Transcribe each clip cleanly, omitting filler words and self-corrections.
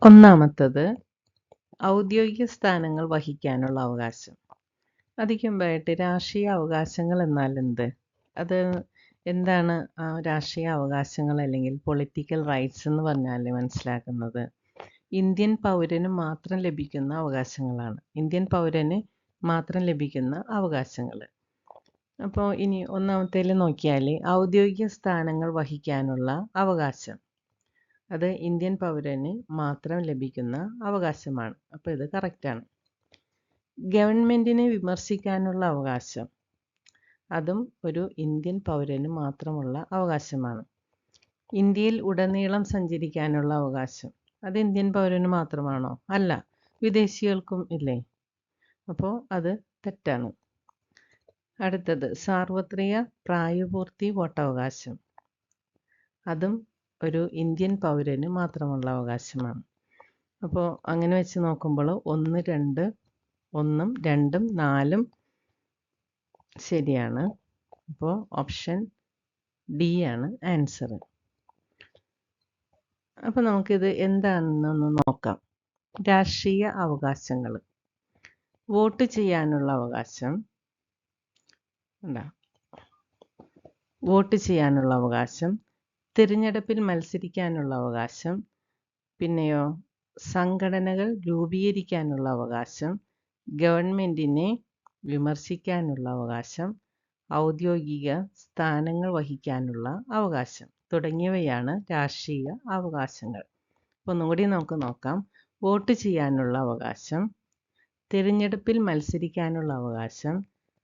ഒന്നാമത്തത് ഔദ്യോഗിക സ്ഥാനങ്ങൾ വഹിക്കാനുള്ള അവകാശം. അതിക്ക് മുമ്പായിട്ട് രാഷ്ട്രീയ അവകാശങ്ങൾ എന്നാൽ എന്ത്? അത് എന്താണ് രാഷ്ട്രീയ അവകാശങ്ങൾ അല്ലെങ്കിൽ പൊളിറ്റിക്കൽ റൈറ്റ്സ് എന്ന് പറഞ്ഞാൽ മനസ്സിലാക്കുന്നത് ഇന്ത്യൻ പൗരന് മാത്രം ലഭിക്കുന്ന അവകാശങ്ങളാണ്. ഇന്ത്യൻ പൗരന് മാത്രം ലഭിക്കുന്ന അവകാശങ്ങൾ. അപ്പോൾ ഇനി ഒന്നാമത്തേൽ നോക്കിയാൽ ഔദ്യോഗിക സ്ഥാനങ്ങൾ വഹിക്കാനുള്ള അവകാശം. അത് ഇന്ത്യൻ പൗരന് മാത്രം ലഭിക്കുന്ന അവകാശമാണ്. അപ്പോൾ ഇത് കറക്റ്റാണ്. ഗവൺമെൻറ്റിനെ വിമർശിക്കാനുള്ള അവകാശം. അതും ഒരു ഇന്ത്യൻ പൗരന് മാത്രമുള്ള അവകാശമാണ്. ഇന്ത്യയിൽ ഉടനീളം സഞ്ചരിക്കാനുള്ള അവകാശം. അത് ഇന്ത്യൻ പൗരന് മാത്രമാണോ? അല്ല, വിദേശികൾക്കും ഇല്ലേ? അപ്പോൾ അത് തെറ്റാണ്. അടുത്തത് സാർവത്രിക പ്രായപൂർത്തി വോട്ടവകാശം. അതും ഒരു ഇന്ത്യൻ പൗരന് മാത്രമുള്ള അവകാശമാണ്. അപ്പോൾ അങ്ങനെ വെച്ച് നോക്കുമ്പോൾ 1, 2, 1, 2, 4 ശരിയാണ്. അപ്പോൾ ഓപ്ഷൻ ഡി ആണ് ആൻസർ. അപ്പോൾ നമുക്കിത് എന്താണെന്നൊന്ന് നോക്കാം. രാഷ്ട്രീയ അവകാശങ്ങൾ. വോട്ട് ചെയ്യാനുള്ള അവകാശം. വോട്ട് ചെയ്യാനുള്ള അവകാശം, തിരഞ്ഞെടുപ്പിൽ മത്സരിക്കാനുള്ള അവകാശം, പിന്നെയോ സംഘടനകൾ രൂപീകരിക്കാനുള്ള അവകാശം, ഗവൺമെൻറ്റിനെ വിമർശിക്കാനുള്ള അവകാശം, ഔദ്യോഗിക സ്ഥാനങ്ങൾ വഹിക്കാനുള്ള അവകാശം തുടങ്ങിയവയാണ് രാഷ്ട്രീയ അവകാശങ്ങൾ. അപ്പോൾ ഒന്നുകൂടി നമുക്ക് നോക്കാം. വോട്ട് ചെയ്യാനുള്ള അവകാശം, തിരഞ്ഞെടുപ്പിൽ മത്സരിക്കാനുള്ള അവകാശം,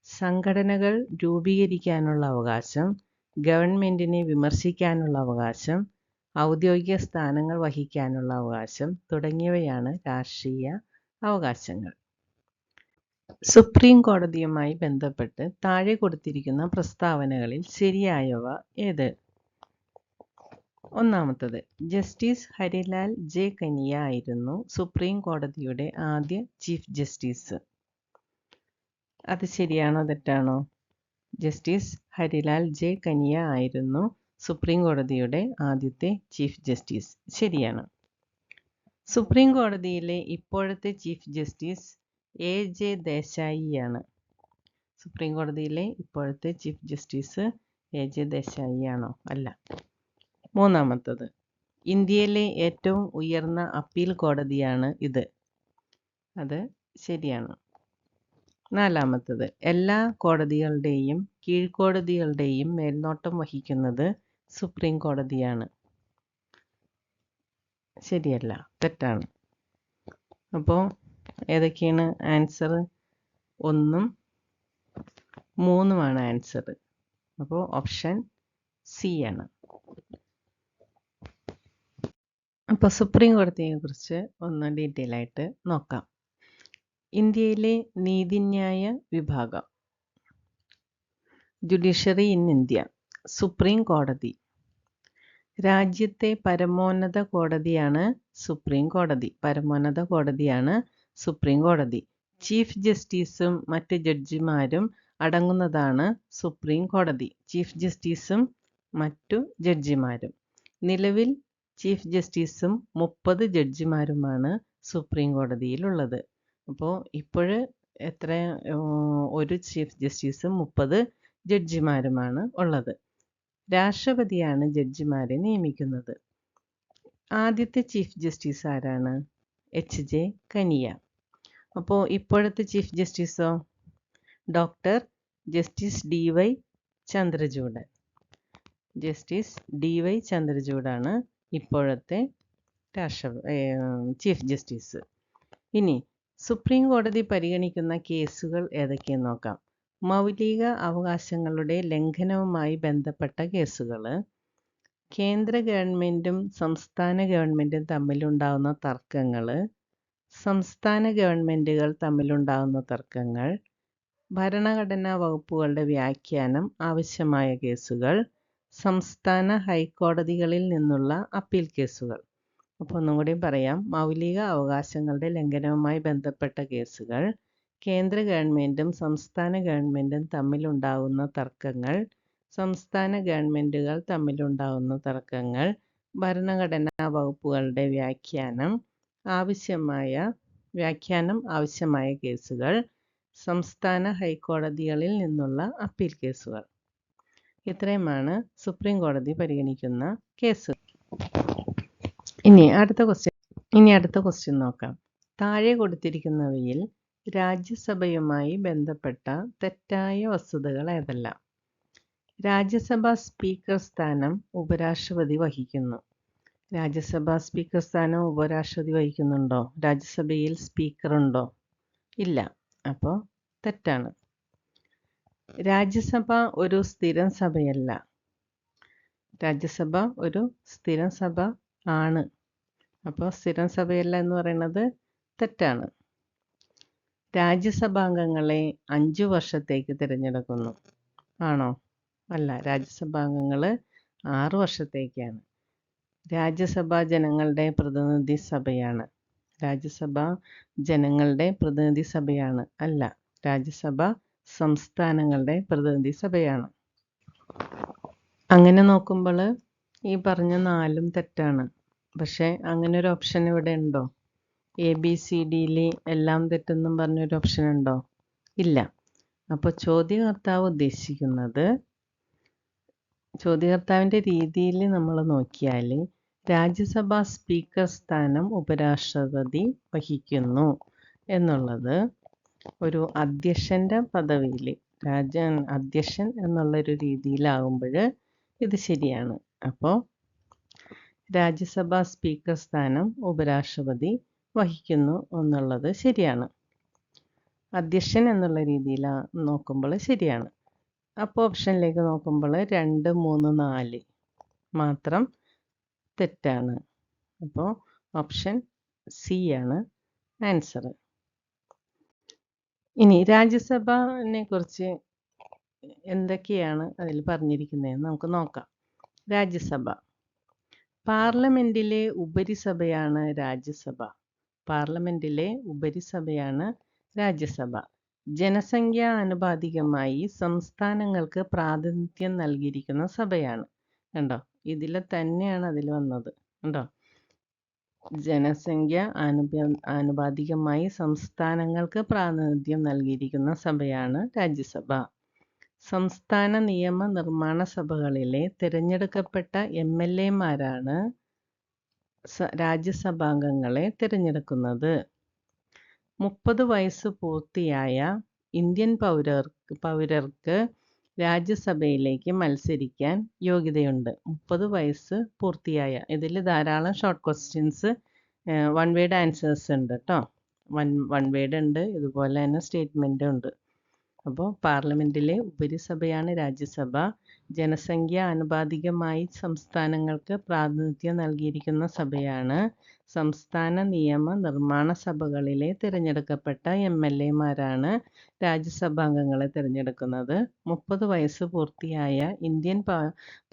സംഘടനകൾ രൂപീകരിക്കാനുള്ള അവകാശം, ഗവൺമെൻറ്റിനെ വിമർശിക്കാനുള്ള അവകാശം, ഔദ്യോഗിക സ്ഥാനങ്ങൾ വഹിക്കാനുള്ള അവകാശം തുടങ്ങിയവയാണ് രാഷ്ട്രീയ അവകാശങ്ങൾ. സുപ്രീം കോടതിയുമായി ബന്ധപ്പെട്ട് താഴെ കൊടുത്തിരിക്കുന്ന പ്രസ്താവനകളിൽ ശരിയായവ ഏത്? ഒന്നാമത്തത്, ജസ്റ്റിസ് ഹരിലാൽ ജെ കനിയ ആയിരുന്നു സുപ്രീം കോടതിയുടെ ആദ്യ ചീഫ് ജസ്റ്റിസ്. അത് ശരിയാണോ തെറ്റാണോ? ജസ്റ്റിസ് ഹരിലാൽ ജെ കനിയ ആയിരുന്നു സുപ്രീം കോടതിയുടെ ആദ്യത്തെ ചീഫ് ജസ്റ്റിസ്. ശരിയാണ്. സുപ്രീം കോടതിയിലെ ഇപ്പോഴത്തെ ചീഫ് ജസ്റ്റിസ് AJ ദേശായിയാണ്. സുപ്രീം കോടതിയിലെ ഇപ്പോഴത്തെ ചീഫ് ജസ്റ്റിസ് AJ ദേശായി ആണോ? അല്ല. മൂന്നാമത്തത്, ഇന്ത്യയിലെ ഏറ്റവും ഉയർന്ന അപ്പീൽ കോടതിയാണ് ഇത്. അത് ശരിയാണ്. നാലാമത്തത്, എല്ലാ കോടതികളുടെയും കീഴ്ക്കോടതികളുടെയും മേൽനോട്ടം വഹിക്കുന്നത് സുപ്രീം കോടതിയാണ്. ശരിയല്ല, തെറ്റാണ്. അപ്പോൾ ഏതൊക്കെയാണ് ആൻസർ? 1, 3 ആൻസർ. അപ്പോൾ ഓപ്ഷൻ സി ആണ്. അപ്പോൾ സുപ്രീം കോടതിയെ കുറിച്ച് ഒന്ന് ഡീറ്റെയിൽ ആയിട്ട് നോക്കാം. ഇന്ത്യയിലെ നീതിന്യായ വിഭാഗം. Judiciary in India. സുപ്രീം കോടതി. രാജ്യത്തെ പരമോന്നത കോടതിയാണ് സുപ്രീം കോടതി. പരമോന്നത കോടതിയാണ് സുപ്രീം കോടതി. ചീഫ് ജസ്റ്റിസും മറ്റ് ജഡ്ജിമാരും അടങ്ങുന്നതാണ് സുപ്രീം കോടതി. ചീഫ് ജസ്റ്റിസും മറ്റു ജഡ്ജിമാരും. നിലവിൽ ചീഫ് ജസ്റ്റിസും 30 ജഡ്ജിമാരുമാണ് സുപ്രീം കോടതിയിലുള്ളത്. അപ്പോൾ ഇപ്പോഴ് ഒരു ചീഫ് ജസ്റ്റിസും 30 ജഡ്ജിമാരുമാണ് ഉള്ളത്. രാഷ്ട്രപതിയാണ് ജഡ്ജിമാരെ നിയമിക്കുന്നത്. ആദ്യത്തെ ചീഫ് ജസ്റ്റിസ് ആരാണ്? HJ കനിയ. അപ്പോൾ ഇപ്പോഴത്തെ ചീഫ് ജസ്റ്റിസോ? Doctor justice DY Chandrachudan. Justice DY ചന്ദ്രചൂഡാണ് ഇപ്പോഴത്തെ ചീഫ് ജസ്റ്റിസ്. ഇനി സുപ്രീം കോടതി പരിഗണിക്കുന്ന കേസുകൾ ഏതൊക്കെയെന്ന് നോക്കാം. മൗലിക അവകാശങ്ങളുടെ ലംഘനവുമായി ബന്ധപ്പെട്ട കേസുകൾ, കേന്ദ്ര ഗവൺമെൻറ്റും സംസ്ഥാന ഗവൺമെൻറ്റും തമ്മിലുണ്ടാകുന്ന തർക്കങ്ങൾ, സംസ്ഥാന ഗവൺമെൻറ്റുകൾ തമ്മിലുണ്ടാകുന്ന തർക്കങ്ങൾ, ഭരണഘടനാ വകുപ്പുകളുടെ വ്യാഖ്യാനം ആവശ്യമായ കേസുകൾ, സംസ്ഥാന ഹൈക്കോടതികളിൽ നിന്നുള്ള അപ്പീൽ കേസുകൾ. അപ്പോൾ ഒന്നും കൂടി പറയാം. മൗലിക അവകാശങ്ങളുടെ ലംഘനവുമായി ബന്ധപ്പെട്ട കേസുകൾ, കേന്ദ്ര ഗവൺമെൻറ്റും സംസ്ഥാന ഗവൺമെൻറ്റും തമ്മിലുണ്ടാകുന്ന തർക്കങ്ങൾ, സംസ്ഥാന ഗവൺമെൻറ്റുകൾ തമ്മിലുണ്ടാകുന്ന തർക്കങ്ങൾ, ഭരണഘടനാ വകുപ്പുകളുടെ വ്യാഖ്യാനം, വ്യാഖ്യാനം ആവശ്യമായ കേസുകൾ, സംസ്ഥാന ഹൈക്കോടതികളിൽ നിന്നുള്ള അപ്പീൽ കേസുകൾ. ഇത്രയുമാണ് സുപ്രീം കോടതി പരിഗണിക്കുന്ന കേസ്. ഇനി അടുത്ത ക്വസ്റ്റ്യൻ നോക്കാം. താഴെ കൊടുത്തിരിക്കുന്നവയിൽ രാജ്യസഭയുമായി ബന്ധപ്പെട്ട തെറ്റായ വസ്തുതകൾ ഏതെല്ലാം? രാജ്യസഭാ സ്പീക്കർ സ്ഥാനം ഉപരാഷ്ട്രപതി വഹിക്കുന്നു. രാജ്യസഭാ സ്പീക്കർ സ്ഥാനം ഉപരാഷ്ട്രപതി വഹിക്കുന്നുണ്ടോ? രാജ്യസഭയിൽ സ്പീക്കർ ഉണ്ടോ? ഇല്ല. അപ്പോൾ തെറ്റാണ്. രാജ്യസഭ ഒരു സ്ഥിരം സഭയല്ല. രാജ്യസഭ ഒരു സ്ഥിരം സഭ ആണ്. അപ്പോൾ സ്ഥിരം സഭയല്ല എന്ന് പറയുന്നത് തെറ്റാണ്. രാജ്യസഭാംഗങ്ങളെ 5 വർഷത്തേക്ക് തിരഞ്ഞെടുക്കുന്നു. ആണോ? അല്ല. രാജ്യസഭാംഗങ്ങൾ 6 വർഷത്തേക്കാണ്. രാജ്യസഭ ജനങ്ങളുടെ പ്രതിനിധി സഭയാണ്. രാജ്യസഭ ജനങ്ങളുടെ പ്രതിനിധി സഭയാണ്. അല്ല. രാജ്യസഭ സംസ്ഥാനങ്ങളുടെ പ്രതിനിധി സഭയാണ്. അങ്ങനെ നോക്കുമ്പോൾ ഈ പറഞ്ഞ 4ഉം തെറ്റാണ്. പക്ഷേ അങ്ങനെ ഒരു ഓപ്ഷൻ ഇവിടെ ഉണ്ടോ? ABCDയിൽ എല്ലാം തെറ്റെന്നും പറഞ്ഞൊരു ഓപ്ഷൻ ഉണ്ടോ? ഇല്ല. അപ്പോൾ ചോദ്യകർത്താവിൻ്റെ രീതിയിൽ നമ്മൾ നോക്കിയാൽ രാജ്യസഭാ സ്പീക്കർ സ്ഥാനം ഉപരാഷ്ട്രപതി വഹിക്കുന്നു എന്നുള്ളത് ഒരു അധ്യക്ഷൻ്റെ പദവിയിൽ അധ്യക്ഷൻ എന്നുള്ളൊരു രീതിയിലാകുമ്പോൾ ഇത് ശരിയാണ്. അപ്പോൾ രാജ്യസഭാ സ്പീക്കർ സ്ഥാനം ഉപരാഷ്ട്രപതി വഹിക്കുന്നു എന്നുള്ളത് ശരിയാണ്. അധ്യക്ഷൻ എന്നുള്ള രീതിയിൽ നോക്കുമ്പോൾ ശരിയാണ്. അപ്പോൾ ഓപ്ഷനിലേക്ക് നോക്കുമ്പോൾ 2, 3, 4 മാത്രം തെറ്റാണ്. അപ്പോൾ ഓപ്ഷൻ സി ആണ് ആൻസർ. ഇനി രാജ്യസഭയെ കുറിച്ച് എന്തൊക്കെയാണ് അതിൽ പറഞ്ഞിരിക്കുന്നതെന്ന് നമുക്ക് നോക്കാം. രാജ്യസഭ പാർലമെന്റിലെ ഉപരിസഭയാണ് രാജ്യസഭ. പാർലമെന്റിലെ ഉപരിസഭയാണ് രാജ്യസഭ. ജനസംഖ്യാ ആനുപാതികമായി സംസ്ഥാനങ്ങൾക്ക് പ്രാതിനിധ്യം നൽകിയിരിക്കുന്ന സഭയാണ്. കണ്ടോ? ഇതിൽ തന്നെയാണ് അതിൽ വന്നത്. കണ്ടോ? ജനസംഖ്യ ആനുപാതികമായി സംസ്ഥാനങ്ങൾക്ക് പ്രാതിനിധ്യം നൽകിയിരിക്കുന്ന സഭയാണ് രാജ്യസഭ. സംസ്ഥാന നിയമ നിർമ്മാണ സഭകളിലെ തിരഞ്ഞെടുക്കപ്പെട്ട MLAമാരാണ് രാജ്യസഭാംഗങ്ങളെ തിരഞ്ഞെടുക്കുന്നത്. 30 വയസ്സ് പൂർത്തിയായ ഇന്ത്യൻ പൗരർക്ക് രാജ്യസഭയിലേക്ക് മത്സരിക്കാൻ യോഗ്യതയുണ്ട്. 30 വയസ്സ് പൂർത്തിയായ. ഇതിൽ ധാരാളം ഷോർട്ട് ക്വസ്റ്റ്യൻസ് 1 വേർഡ് ആൻസേഴ്സ് ഉണ്ട് കേട്ടോ. 1 വേർഡ് ഉണ്ട്, ഇതുപോലെ തന്നെ സ്റ്റേറ്റ്മെൻറ്റും ഉണ്ട്. അപ്പോൾ പാർലമെൻറ്റിലെ ഉപരിസഭയാണ് രാജ്യസഭ. ജനസംഖ്യ ആനുപാതികമായി സംസ്ഥാനങ്ങൾക്ക് പ്രാതിനിധ്യം നൽകിയിരിക്കുന്ന സഭയാണ്. സംസ്ഥാന നിയമ നിർമ്മാണ സഭകളിലെ തിരഞ്ഞെടുക്കപ്പെട്ട MLAമാരാണ് രാജ്യസഭാംഗങ്ങളെ തിരഞ്ഞെടുക്കുന്നത്. 30 വയസ്സ് പൂർത്തിയായ ഇന്ത്യൻ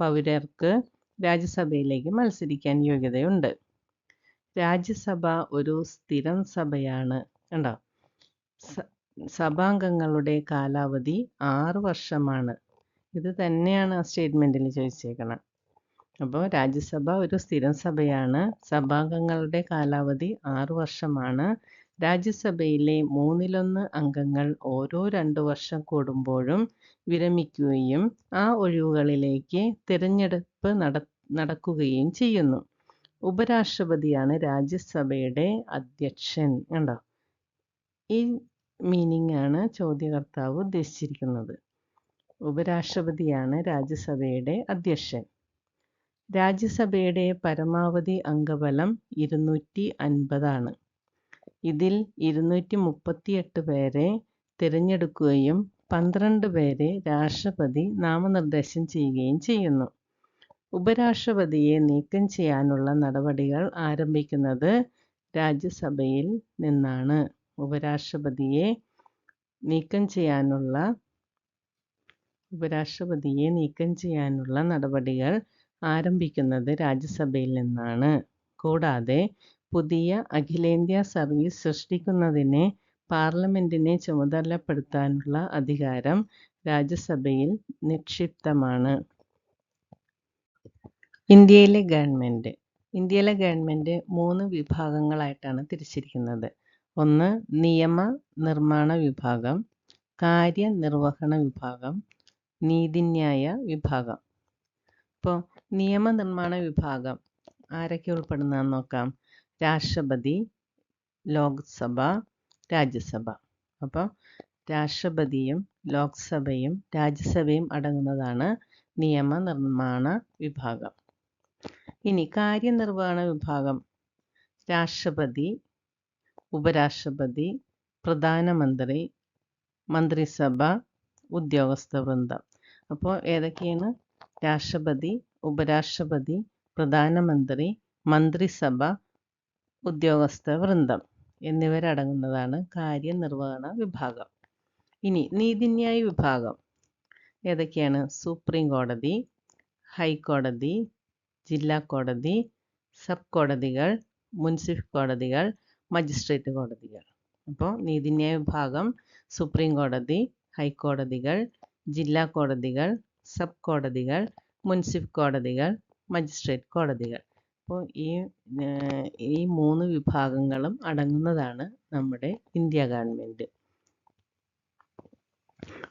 പൗരർക്ക് രാജ്യസഭയിലേക്ക് മത്സരിക്കാൻ യോഗ്യതയുണ്ട്. രാജ്യസഭ ഒരു സ്ഥിരം സഭയാണ്. കണ്ടോ? സഭാംഗങ്ങളുടെ കാലാവധി 6 വർഷമാണ്. ഇത് തന്നെയാണ് ആ സ്റ്റേറ്റ്മെൻറ്റിൽ ചോദിച്ചേക്കണം. അപ്പോൾ രാജ്യസഭ ഒരു സ്ഥിരം സഭയാണ്. സഭാംഗങ്ങളുടെ കാലാവധി 6 വർഷമാണ്. രാജ്യസഭയിലെ 1/3 അംഗങ്ങൾ ഓരോ 2 വർഷം കൂടുമ്പോഴും വിരമിക്കുകയും ആ ഒഴിവുകളിലേക്ക് തിരഞ്ഞെടുപ്പ് നടക്കുകയും ചെയ്യുന്നു. ഉപരാഷ്ട്രപതിയാണ് രാജ്യസഭയുടെ അധ്യക്ഷൻ. കണ്ടോ? ഈ മീനിങ് ആണ് ചോദ്യകർത്താവ് ഉദ്ദേശിച്ചിരിക്കുന്നത്. ഉപരാഷ്ട്രപതിയാണ് രാജ്യസഭയുടെ അധ്യക്ഷൻ. രാജ്യസഭയുടെ പരമാവധി അംഗബലം 250 ആണ്. ഇതിൽ 238 പേരെ തിരഞ്ഞെടുക്കുകയും 12 പേരെ രാഷ്ട്രപതി നാമനിർദ്ദേശം ചെയ്യുകയും ചെയ്യുന്നു. ഉപരാഷ്ട്രപതിയെ നീക്കം ചെയ്യാനുള്ള നടപടികൾ ആരംഭിക്കുന്നത് രാജ്യസഭയിൽ നിന്നാണ്. ഉപരാഷ്ട്രപതിയെ നീക്കം ചെയ്യാനുള്ള നടപടികൾ ആരംഭിക്കുന്നത് രാജ്യസഭയിൽ നിന്നാണ്. കൂടാതെ പുതിയ അഖിലേന്ത്യാ സർവീസ് സൃഷ്ടിക്കുന്നതിന് പാർലമെന്റിനെ ചുമതലപ്പെടുത്താനുള്ള അധികാരം രാജ്യസഭയിൽ നിക്ഷിപ്തമാണ്. ഇന്ത്യയിലെ ഗവൺമെൻറ് ഇന്ത്യയിലെ ഗവൺമെൻറ് 3 വിഭാഗങ്ങളായിട്ടാണ് തിരിച്ചിരിക്കുന്നത്. ഒന്ന് നിയമ നിർമ്മാണ വിഭാഗം, കാര്യനിർവഹണ വിഭാഗം, നീതിന്യായ വിഭാഗം. ഇപ്പോൾ നിയമനിർമ്മാണ വിഭാഗം ആരൊക്കെ ഉൾപ്പെടുന്നതെന്ന് നോക്കാം. രാഷ്ട്രപതി, ലോക്സഭ, രാജ്യസഭ. അപ്പോൾ രാഷ്ട്രപതിയും ലോക്സഭയും രാജ്യസഭയും അടങ്ങുന്നതാണ് നിയമനിർമ്മാണ വിഭാഗം. ഇനി കാര്യനിർവഹണ വിഭാഗം രാഷ്ട്രപതി, ഉപരാഷ്ട്രപതി, പ്രധാനമന്ത്രി, മന്ത്രിസഭ, ഉദ്യോഗസ്ഥ വൃന്ദം. അപ്പോൾ ഏതൊക്കെയാണ്? രാഷ്ട്രപതി, ഉപരാഷ്ട്രപതി, പ്രധാനമന്ത്രി, മന്ത്രിസഭ, ഉദ്യോഗസ്ഥ വൃന്ദം എന്നിവരടങ്ങുന്നതാണ് കാര്യനിർവഹണ വിഭാഗം. ഇനി നീതിന്യായ വിഭാഗം ഏതൊക്കെയാണ്? സുപ്രീം കോടതി, ഹൈക്കോടതി, ജില്ലാ കോടതി, സബ് കോടതികൾ, മുനിസിപ്പൽ കോടതികൾ, മജിസ്ട്രേറ്റ് കോടതികൾ. അപ്പോൾ നീതിന്യായ വിഭാഗം സുപ്രീം കോടതി, ഹൈക്കോടതികൾ, ജില്ലാ കോടതികൾ, സബ് കോടതികൾ, മുനിസിപ്പൽ കോടതികൾ, മജിസ്ട്രേറ്റ് കോടതികൾ. അപ്പോൾ ഈ 3 വിഭാഗങ്ങളും അടങ്ങുന്നതാണ് നമ്മുടെ ഇന്ത്യ ഗവൺമെൻറ്.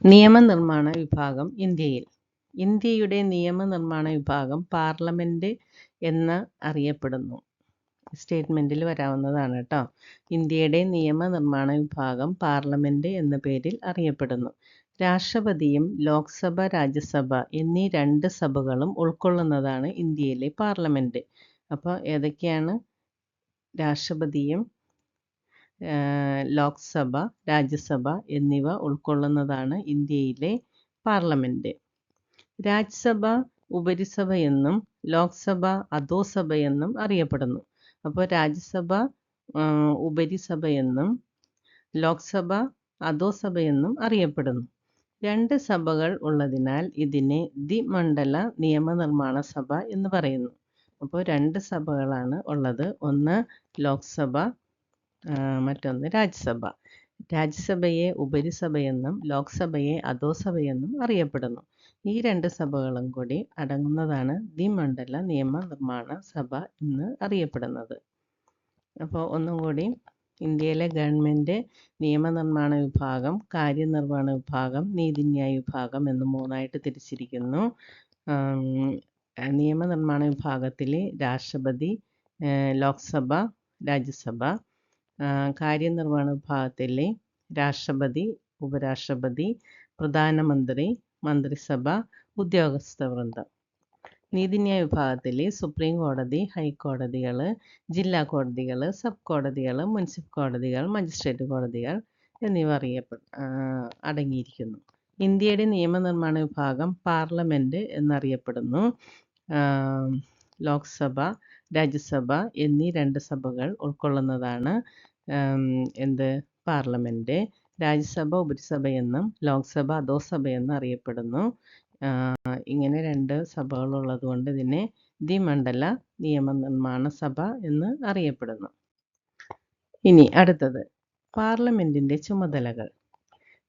നിയമനിർമ്മാണ വിഭാഗം ഇന്ത്യയുടെ നിയമനിർമ്മാണ വിഭാഗം പാർലമെൻറ്റ് എന്ന് അറിയപ്പെടുന്നു. സ്റ്റേറ്റ്മെൻറ്റിൽ വരാവുന്നതാണ് കേട്ടോ. ഇന്ത്യയുടെ നിയമനിർമ്മാണ വിഭാഗം പാർലമെൻറ്റ് എന്ന പേരിൽ അറിയപ്പെടുന്നു. രാഷ്ട്രപതിയും ലോക്സഭ, രാജ്യസഭ എന്നീ 2 സഭകളും ഉൾക്കൊള്ളുന്നതാണ് ഇന്ത്യയിലെ പാർലമെൻറ്റ്. അപ്പോൾ ഏതൊക്കെയാണ്? രാഷ്ട്രപതിയും ലോക്സഭ, രാജ്യസഭ എന്നിവ ഉൾക്കൊള്ളുന്നതാണ് ഇന്ത്യയിലെ പാർലമെൻറ്റ്. രാജ്യസഭ ഉപരിസഭ എന്നും ലോക്സഭ അധോസഭ എന്നും അറിയപ്പെടുന്നു. അപ്പോൾ രാജ്യസഭ ഉപരിസഭ എന്നും ലോക്സഭ അധോസഭ എന്നും അറിയപ്പെടുന്നു. 2 സഭകൾ ഉള്ളതിനാൽ ഇതിനെ ദ്വിമണ്ഡല നിയമനിർമ്മാണ സഭ എന്ന് പറയുന്നു. അപ്പോൾ 2 സഭകളാണ് ഉള്ളത്. ഒന്ന് ലോക്സഭ, മറ്റൊന്ന് രാജ്യസഭ. രാജ്യസഭയെ ഉപരിസഭയെന്നും ലോക്സഭയെ അധോസഭയെന്നും അറിയപ്പെടുന്നു. ഈ 2 സഭകളും കൂടി അടങ്ങുന്നതാണ് ദ്വിമണ്ഡല നിയമനിർമ്മാണ സഭ എന്ന് അറിയപ്പെടുന്നത്. അപ്പോൾ ഒന്നും കൂടി, ഇന്ത്യയിലെ ഗവൺമെൻറ് നിയമനിർമ്മാണ വിഭാഗം, കാര്യനിർവഹണ വിഭാഗം, നീതിന്യായ വിഭാഗം എന്ന് 3ആയിട്ട് തിരിച്ചിരിക്കുന്നു. നിയമനിർമ്മാണ വിഭാഗത്തിൽ രാഷ്ട്രപതി, ലോക്സഭ, രാജ്യസഭ. കാര്യനിർവഹണ വിഭാഗത്തിൽ രാഷ്ട്രപതി, ഉപരാഷ്ട്രപതി, പ്രധാനമന്ത്രി, മന്ത്രിസഭ, ഉദ്യോഗസ്ഥ വൃന്ദം. നീതിന്യായ വിഭാഗത്തിൽ സുപ്രീം കോടതി, ഹൈക്കോടതികൾ, ജില്ലാ കോടതികൾ, സബ് കോടതികൾ, മുനിസിപ്പൽ കോടതികൾ, മജിസ്ട്രേറ്റ് കോടതികൾ എന്നിവ അടങ്ങിയിരിക്കുന്നു. ഇന്ത്യയുടെ നിയമനിർമ്മാണ വിഭാഗം പാർലമെൻറ്റ് എന്നറിയപ്പെടുന്നു. ലോക്സഭ, രാജ്യസഭ എന്നീ 2 സഭകൾ ഉൾക്കൊള്ളുന്നതാണ് പാർലമെൻറ്റ്. രാജ്യസഭ ഉപരിസഭയെന്നും ലോക്സഭ അധോസഭയെന്നും അറിയപ്പെടുന്നു. ഇങ്ങനെ 2 സഭകളുള്ളത് കൊണ്ട് ഇതിനെ ദ്വിമണ്ഡല നിയമനിർമ്മാണ സഭ എന്ന് അറിയപ്പെടുന്നു. ഇനി അടുത്തത് പാർലമെൻറ്റിൻ്റെ ചുമതലകൾ.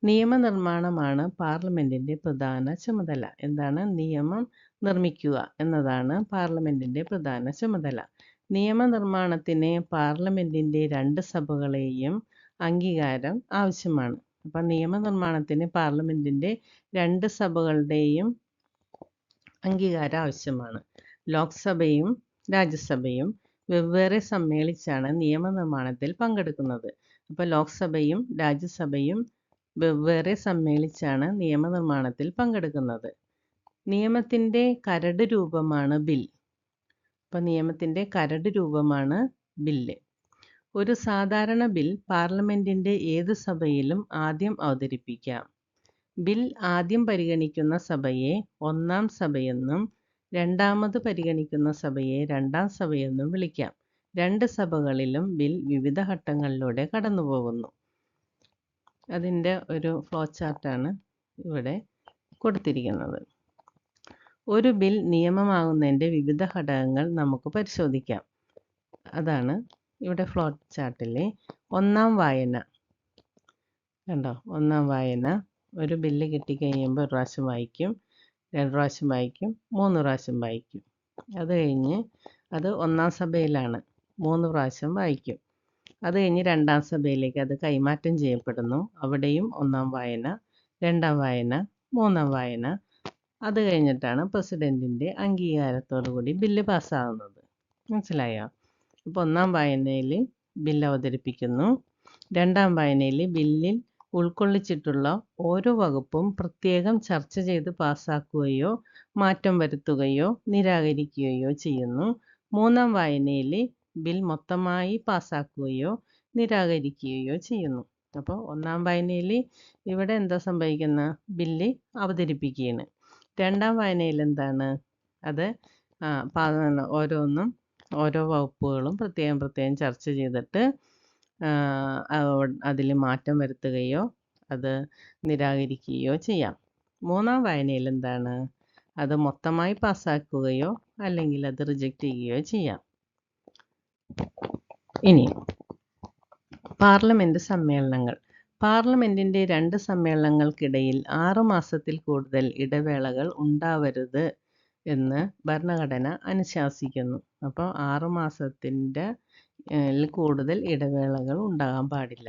നിയമനിർമ്മാണമാണ് പാർലമെൻറ്റിൻ്റെ പ്രധാന ചുമതല. എന്താണ്? നിയമം നിർമ്മിക്കുക എന്നതാണ് പാർലമെൻറ്റിൻ്റെ പ്രധാന ചുമതല. നിയമനിർമ്മാണത്തിന് പാർലമെൻറ്റിൻ്റെ 2 സഭകളെയും അംഗീകാരം ആവശ്യമാണ്. അപ്പം നിയമനിർമ്മാണത്തിന് പാർലമെൻറ്റിൻ്റെ 2 സഭകളുടെയും അംഗീകാരം ആവശ്യമാണ്. ലോക്സഭയും രാജ്യസഭയും വെവ്വേറെ സമ്മേളിച്ചാണ് നിയമനിർമ്മാണത്തിൽ പങ്കെടുക്കുന്നത്. അപ്പോൾ ലോക്സഭയും രാജ്യസഭയും വെവ്വേറെ സമ്മേളിച്ചാണ് നിയമനിർമ്മാണത്തിൽ പങ്കെടുക്കുന്നത്. നിയമത്തിൻ്റെ കരട് രൂപമാണ് ബിൽ. അപ്പോൾ നിയമത്തിൻ്റെ കരട് രൂപമാണ് ബില്ല്. ഒരു സാധാരണ ബിൽ പാർലമെൻറ്റിൻ്റെ ഏത് സഭയിലും ആദ്യം അവതരിപ്പിക്കാം. ബിൽ ആദ്യം പരിഗണിക്കുന്ന സഭയെ 1-ാം സഭയെന്നും രണ്ടാമത് പരിഗണിക്കുന്ന സഭയെ 2-ാം സഭയെന്നും വിളിക്കാം. 2 സഭകളിലും ബിൽ വിവിധ ഘട്ടങ്ങളിലൂടെ കടന്നുപോകുന്നു. അതിൻ്റെ ഒരു ഫ്ലോ ചാർട്ടാണ് ഇവിടെ കൊടുത്തിരിക്കുന്നത്. ഒരു ബിൽ നിയമമാകുന്നതിൻ്റെ വിവിധ ഘടകങ്ങൾ നമുക്ക് പരിശോധിക്കാം. അതാണ് ഇവിടെ ഫ്ലോ ചാർട്ടിൽ 1-ാം വായന. കണ്ടോ? 1-ാം വായന. ഒരു ബില്ല് കിട്ടിക്കഴിയുമ്പോൾ 1 പ്രാവശ്യം വായിക്കും, 2 പ്രാവശ്യം വായിക്കും, 3 പ്രാവശ്യം വായിക്കും. അത് കഴിഞ്ഞ് അത് ഒന്നാം സഭയിലാണ് 3 പ്രാവശ്യം വായിക്കും. അത് കഴിഞ്ഞ് രണ്ടാം സഭയിലേക്ക് അത് കൈമാറ്റം ചെയ്യപ്പെടുന്നു. അവിടെയും ഒന്നാം വായന, രണ്ടാം വായന, മൂന്നാം വായന. അത് കഴിഞ്ഞിട്ടാണ് പ്രസിഡന്റിൻ്റെ അംഗീകാരത്തോടു കൂടി ബില്ല് പാസ്സാകുന്നത്. മനസ്സിലായോ? അപ്പോൾ ഒന്നാം വായനയിൽ ബില്ല് അവതരിപ്പിക്കുന്നു. രണ്ടാം വായനയിൽ ബില്ലിൽ ഉൾക്കൊള്ളിച്ചിട്ടുള്ള ഓരോ വകുപ്പും പ്രത്യേകം ചർച്ച ചെയ്ത് പാസ്സാക്കുകയോ മാറ്റം വരുത്തുകയോ നിരാകരിക്കുകയോ ചെയ്യുന്നു. മൂന്നാം വായനയിൽ ബിൽ മൊത്തമായി പാസ്സാക്കുകയോ നിരാകരിക്കുകയോ ചെയ്യുന്നു. അപ്പോൾ ഒന്നാം വായനയിൽ ഇവിടെ എന്താ സംഭവിക്കുന്നത്? ബില്ല് അവതരിപ്പിക്കുകയാണ്. രണ്ടാം വായനയിൽ എന്താണ്? അത് ഓരോന്നും ഓരോ വകുപ്പുകളും പ്രത്യേകം പ്രത്യേകം ചർച്ച ചെയ്തിട്ട് അതിൽ മാറ്റം വരുത്തുകയോ അത് നിരാകരിക്കുകയോ ചെയ്യാം. മൂന്നാം വായനയിൽ എന്താണ്? അത് മൊത്തമായി പാസ്സാക്കുകയോ അല്ലെങ്കിൽ അത് റിജക്റ്റ് ചെയ്യുകയോ ചെയ്യാം. ഇനി പാർലമെൻറ്റ് സമ്മേളനങ്ങൾ. പാർലമെൻറ്റിൻ്റെ 2 സമ്മേളനങ്ങൾക്കിടയിൽ 6 മാസത്തിൽ കൂടുതൽ ഇടവേളകൾ ഉണ്ടാവരുത് എന്ന് ഭരണഘടന അനുശാസിക്കുന്നു. അപ്പോൾ 6 മാസത്തിൻ്റെ കൂടുതൽ ഇടവേളകൾ ഉണ്ടാകാൻ പാടില്ല.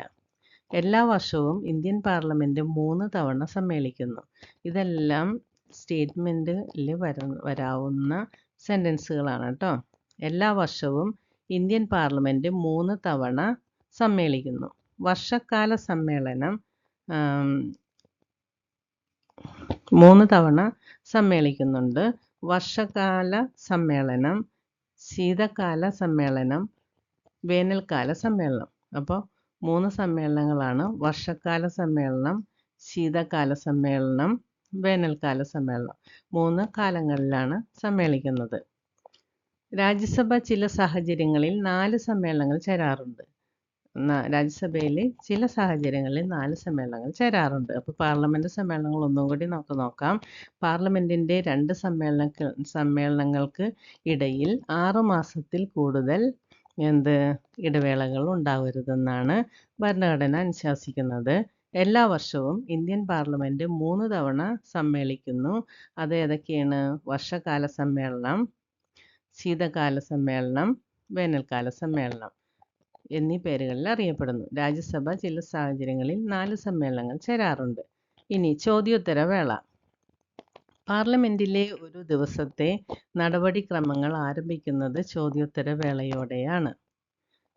എല്ലാ വർഷവും ഇന്ത്യൻ പാർലമെൻറ്റ് 3 തവണ സമ്മേളിക്കുന്നു. ഇതെല്ലാം സ്റ്റേറ്റ്മെൻറ്റിൽ വരാവുന്ന സെൻറ്റൻസുകളാണ് കേട്ടോ. എല്ലാ വർഷവും ഇന്ത്യൻ പാർലമെൻറ്റ് 3 തവണ സമ്മേളിക്കുന്നു. വർഷക്കാല സമ്മേളനം 3 തവണ സമ്മേളിക്കുന്നുണ്ട്. വർഷകാല സമ്മേളനം, ശീതകാല സമ്മേളനം, വേനൽക്കാല സമ്മേളനം. അപ്പോൾ 3 സമ്മേളനങ്ങളാണ്. വർഷക്കാല സമ്മേളനം, ശീതകാല സമ്മേളനം, വേനൽക്കാല സമ്മേളനം. 3 കാലങ്ങളിലാണ് സമ്മേളിക്കുന്നത്. രാജ്യസഭ ചില സാഹചര്യങ്ങളിൽ 4 സമ്മേളനങ്ങൾ ചേരാറുണ്ട്. രാജ്യസഭയിൽ ചില സാഹചര്യങ്ങളിൽ 4 സമ്മേളനങ്ങൾ ചേരാറുണ്ട്. അപ്പോൾ പാർലമെൻറ്റ് സമ്മേളനങ്ങൾ ഒന്നും കൂടി നമുക്ക് നോക്കാം. പാർലമെൻറ്റിൻ്റെ 2 സമ്മേളനങ്ങൾക്ക് ഇടയിൽ 6 മാസത്തിൽ കൂടുതൽ ഇടവേളകൾ ഉണ്ടാവരുതെന്നാണ് ഭരണഘടന അനുശാസിക്കുന്നത്. എല്ലാ വർഷവും ഇന്ത്യൻ പാർലമെൻറ്റ് 3 തവണ സമ്മേളിക്കുന്നു. അത് ഏതൊക്കെയാണ്? വർഷകാല സമ്മേളനം, ശീതകാല സമ്മേളനം, വേനൽക്കാല സമ്മേളനം എന്നീ പേരുകളിൽ അറിയപ്പെടുന്നു. രാജ്യസഭ ചില സാഹചര്യങ്ങളിൽ 4 സമ്മേളനങ്ങൾ ചേരാറുണ്ട്. ഇനി ചോദ്യോത്തരവേള. പാർലമെൻറ്റിലെ ഒരു ദിവസത്തെ നടപടിക്രമങ്ങൾ ആരംഭിക്കുന്നത് ചോദ്യോത്തരവേളയോടെയാണ്.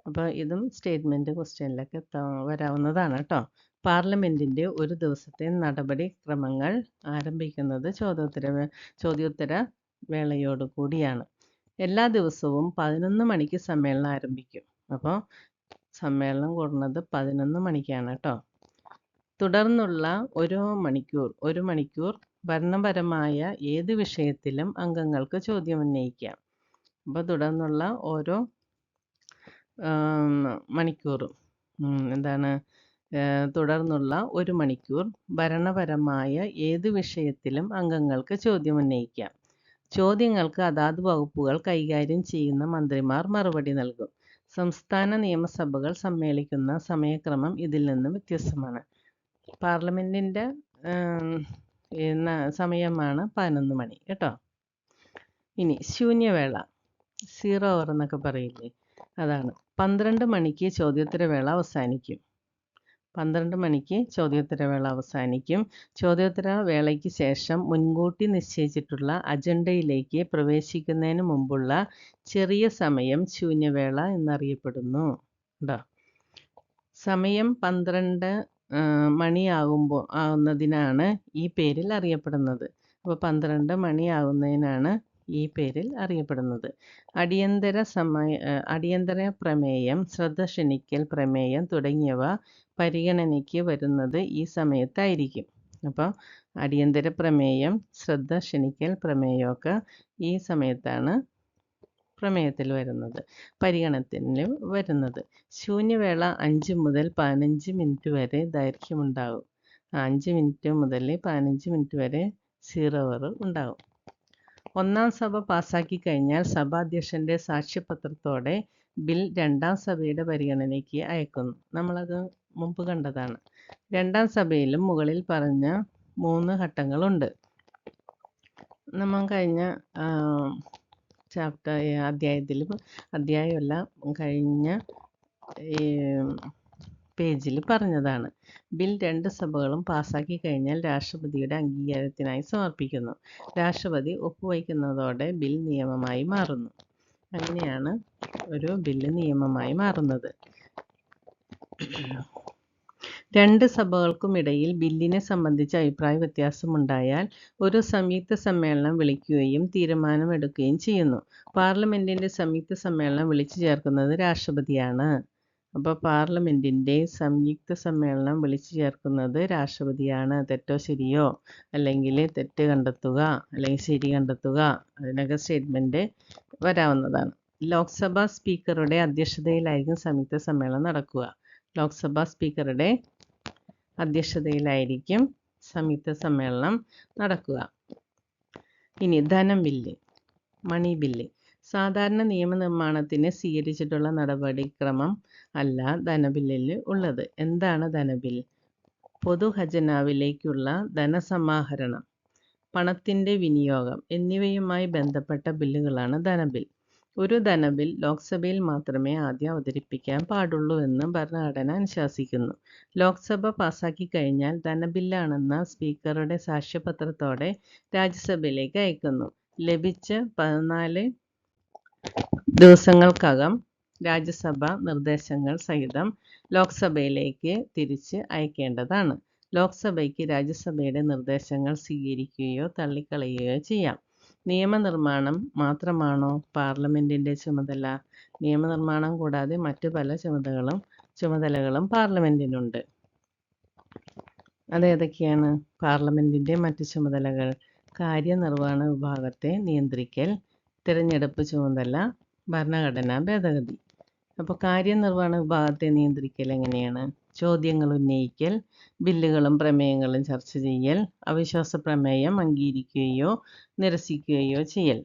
അപ്പോൾ ഇതും സ്റ്റേറ്റ്മെൻറ്റ് ക്വസ്റ്റ്യനിലൊക്കെ വരാവുന്നതാണ് കേട്ടോ. പാർലമെൻറ്റിൻ്റെ ഒരു ദിവസത്തെ നടപടിക്രമങ്ങൾ ആരംഭിക്കുന്നത് ചോദ്യോത്തര വേളയോട് കൂടിയാണ്. എല്ലാ ദിവസവും 11 മണിക്ക് സമ്മേളനം ആരംഭിക്കും. അപ്പോൾ സമ്മേളനം കൂടുന്നത് 11 മണിക്കാണ് കേട്ടോ. തുടർന്നുള്ള ഒരു മണിക്കൂർ ഭരണപരമായ ഏത് വിഷയത്തിലും അംഗങ്ങൾക്ക് ചോദ്യം ഉന്നയിക്കാം. അപ്പോൾ തുടർന്നുള്ള ഓരോ മണിക്കൂറും തുടർന്നുള്ള ഒരു മണിക്കൂർ ഭരണപരമായ ഏത് വിഷയത്തിലും അംഗങ്ങൾക്ക് ചോദ്യം ഉന്നയിക്കാം. ചോദ്യങ്ങൾക്ക് അതാത് വകുപ്പുകൾ കൈകാര്യം ചെയ്യുന്ന മന്ത്രിമാർ മറുപടി നൽകും. സംസ്ഥാന നിയമസഭകൾ സമ്മേളിക്കുന്ന സമയക്രമം ഇതിൽ നിന്നും വ്യത്യസ്തമാണ്. പാർലമെൻറ്റിൻ്റെ സമയമാണ് 11 മണി കേട്ടോ. ഇനി ശൂന്യവേള, 0 hour എന്നൊക്കെ പറയില്ലേ, അതാണ്. 12 മണിക്ക് ചോദ്യോത്തരവേള അവസാനിക്കും. 12 മണിക്ക് ചോദ്യോത്തരവേള അവസാനിക്കും. ചോദ്യോത്തര വേളയ്ക്ക് ശേഷം മുൻകൂട്ടി നിശ്ചയിച്ചിട്ടുള്ള അജണ്ടയിലേക്ക് പ്രവേശിക്കുന്നതിന് മുമ്പുള്ള ചെറിയ സമയം ശൂന്യവേള എന്നറിയപ്പെടുന്നു. കേട്ടോ. സമയം 12 ആവുന്നതിനാണ് ഈ പേരിൽ അറിയപ്പെടുന്നത്. അപ്പോൾ 12 മണിയാകുന്നതിനാണ് ഈ പേരിൽ അറിയപ്പെടുന്നത്. അടിയന്തര പ്രമേയം, ശ്രദ്ധ ക്ഷണിക്കൽ പ്രമേയം തുടങ്ങിയവ പരിഗണനയ്ക്ക് വരുന്നത് ഈ സമയത്തായിരിക്കും. അപ്പോൾ അടിയന്തര പ്രമേയം, ശ്രദ്ധ ക്ഷണിക്കൽ പ്രമേയമൊക്കെ ഈ സമയത്താണ് പ്രമേയത്തിൽ വരുന്നത്, പരിഗണനത്തിന് വരുന്നത്. ശൂന്യവേള 5 മുതൽ 15 മിനിറ്റ് വരെ ദൈർഘ്യമുണ്ടാകും. 5 മിനിറ്റ് മുതൽ 15 മിനിറ്റ് വരെ 0 hour ഉണ്ടാകും. ഒന്നാം സഭ പാസാക്കി കഴിഞ്ഞാൽ സഭാധ്യക്ഷൻ്റെ സാക്ഷ്യപത്രത്തോടെ ബിൽ രണ്ടാം സഭയുടെ പരിഗണനയ്ക്ക് അയക്കുന്നു. നമ്മളത് മുമ്പ് കണ്ടതാണ്. രണ്ടാം സഭയിലും മുകളിൽ പറഞ്ഞ 3 ഘട്ടങ്ങളുണ്ട്. നമ്മൾ കഴിഞ്ഞ അധ്യായമല്ല, കഴിഞ്ഞ പേജിൽ പറഞ്ഞതാണ്. ബിൽ 2 സഭകളും പാസാക്കി കഴിഞ്ഞാൽ രാഷ്ട്രപതിയുടെ അംഗീകാരത്തിനായി സമർപ്പിക്കുന്നു. രാഷ്ട്രപതി ഒപ്പുവയ്ക്കുന്നതോടെ ബിൽ നിയമമായി മാറുന്നു. അങ്ങനെയാണ് ഒരു ബില്ല് നിയമമായി മാറുന്നത്. 2 സഭകൾക്കുമിടയിൽ ബില്ലിനെ സംബന്ധിച്ച് അഭിപ്രായ വ്യത്യാസമുണ്ടായാൽ ഒരു സംയുക്ത സമ്മേളനം വിളിക്കുകയും തീരുമാനമെടുക്കുകയും ചെയ്യുന്നു. പാർലമെന്റിന്റെ സംയുക്ത സമ്മേളനം വിളിച്ചു ചേർക്കുന്നത് രാഷ്ട്രപതിയാണ്. അപ്പോൾ പാർലമെന്റിന്റെ സംയുക്ത സമ്മേളനം വിളിച്ചു ചേർക്കുന്നത് രാഷ്ട്രപതിയാണ്. തെറ്റോ ശരിയോ, അല്ലെങ്കിൽ തെറ്റ് കണ്ടെത്തുക, അല്ലെങ്കിൽ ശരി കണ്ടെത്തുക, അതിനൊക്കെ സ്റ്റേറ്റ്മെന്റ് വരാവുന്നതാണ്. ലോക്സഭാ സ്പീക്കറുടെ അധ്യക്ഷതയിലായിരിക്കും സംയുക്ത സമ്മേളനം നടക്കുക. ലോക്സഭാ സ്പീക്കറുടെ അധ്യക്ഷതയിലായിരിക്കും സംയുക്ത സമ്മേളനം നടക്കുക. ഇനി ധനം ബില്ല്, മണി ബില്ല്. സാധാരണ നിയമനിർമ്മാണത്തിന് സ്വീകരിച്ചിട്ടുള്ള നടപടിക്രമം അല്ല ധനബില്ലിൽ ഉള്ളത്. എന്താണ് ധനബിൽ? പൊതുഖജനാവിലേക്കുള്ള ധനസമാഹരണം, പണത്തിൻ്റെ വിനിയോഗം എന്നിവയുമായി ബന്ധപ്പെട്ട ബില്ലുകളാണ് ധനബിൽ. ഒരു ധനബിൽ ലോക്സഭയിൽ മാത്രമേ ആദ്യം അവതരിപ്പിക്കാൻ പാടുള്ളൂ എന്ന് ഭരണഘടന അനുശാസിക്കുന്നു. ലോക്സഭ പാസാക്കി കഴിഞ്ഞാൽ ധനബില്ലാണെന്ന സ്പീക്കറുടെ സാക്ഷ്യപത്രത്തോടെ രാജ്യസഭയിലേക്ക് അയക്കുന്നു. ലഭിച്ച 14 ദിവസങ്ങൾക്കകം രാജ്യസഭ നിർദ്ദേശങ്ങൾ സഹിതം ലോക്സഭയിലേക്ക് തിരിച്ച് അയക്കേണ്ടതാണ്. ലോക്സഭയ്ക്ക് രാജ്യസഭയുടെ നിർദ്ദേശങ്ങൾ സ്വീകരിക്കുകയോ തള്ളിക്കളയുകയോ ചെയ്യാം. നിയമനിർമ്മാണം മാത്രമാണോ പാർലമെന്റിന്റെ ചുമതല? നിയമനിർമ്മാണം കൂടാതെ മറ്റു പല ചുമതലകളും പാർലമെന്റിനുണ്ട്. അതേതൊക്കെയാണ് പാർലമെന്റിന്റെ മറ്റു ചുമതലകൾ? കാര്യനിർവഹണ വിഭാഗത്തെ നിയന്ത്രിക്കൽ, തിരഞ്ഞെടുപ്പ് ചുമതല, ഭരണഘടനാ ഭേദഗതി. അപ്പോൾ കാര്യനിർവഹണ വിഭാഗത്തെ നിയന്ത്രിക്കൽ എങ്ങനെയാണ്? ചോദ്യങ്ങൾ ഉന്നയിക്കൽ, ബില്ലുകളും പ്രമേയങ്ങളും ചർച്ച ചെയ്യൽ, അവിശ്വാസ പ്രമേയം അംഗീകരിക്കുകയോ നിരസിക്കുകയോ ചെയ്യൽ.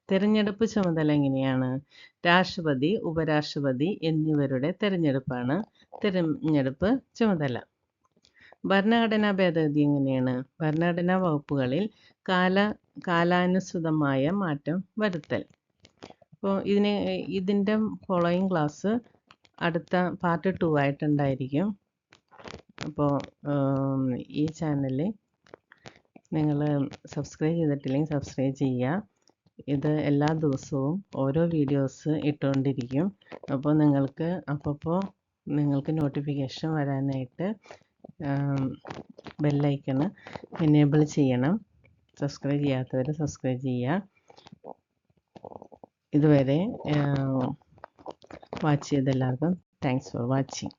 തിരഞ്ഞെടുപ്പ് ചുമതല എങ്ങനെയാണ്? രാഷ്ട്രപതി, ഉപരാഷ്ട്രപതി എന്നിവരുടെ തിരഞ്ഞെടുപ്പാണ് തിരഞ്ഞെടുപ്പ് ചുമതല. ഭരണഘടനാ ഭേദഗതി എങ്ങനെയാണ്? ഭരണഘടനാ വകുപ്പുകളിൽ കാലാനുസൃതമായ മാറ്റം വരുത്തൽ. അപ്പോൾ ഇതിൻ്റെ ഫോളോയിങ് ക്ലാസ് അടുത്ത പാർട്ട് 2 ആയിട്ടുണ്ടായിരിക്കും. അപ്പോൾ ഈ ചാനൽ നിങ്ങൾ സബ്സ്ക്രൈബ് ചെയ്തിട്ടില്ലെങ്കിൽ സബ്സ്ക്രൈബ് ചെയ്യുക. ഇത് എല്ലാ ദിവസവും ഓരോ വീഡിയോസ് ഇട്ടുകൊണ്ടിരിക്കും. അപ്പോൾ നിങ്ങൾക്ക് നോട്ടിഫിക്കേഷൻ വരാനായിട്ട് ബെല്ലൈക്കണ് എനേബിൾ ചെയ്യണം. സബ്സ്ക്രൈബ് ചെയ്യാത്തവർ സബ്സ്ക്രൈബ് ചെയ്യുക. ഇതുവരെ വാച്ച് ചെയ്ത എല്ലാവർക്കും താങ്ക്സ് ഫോർ വാച്ചിങ്.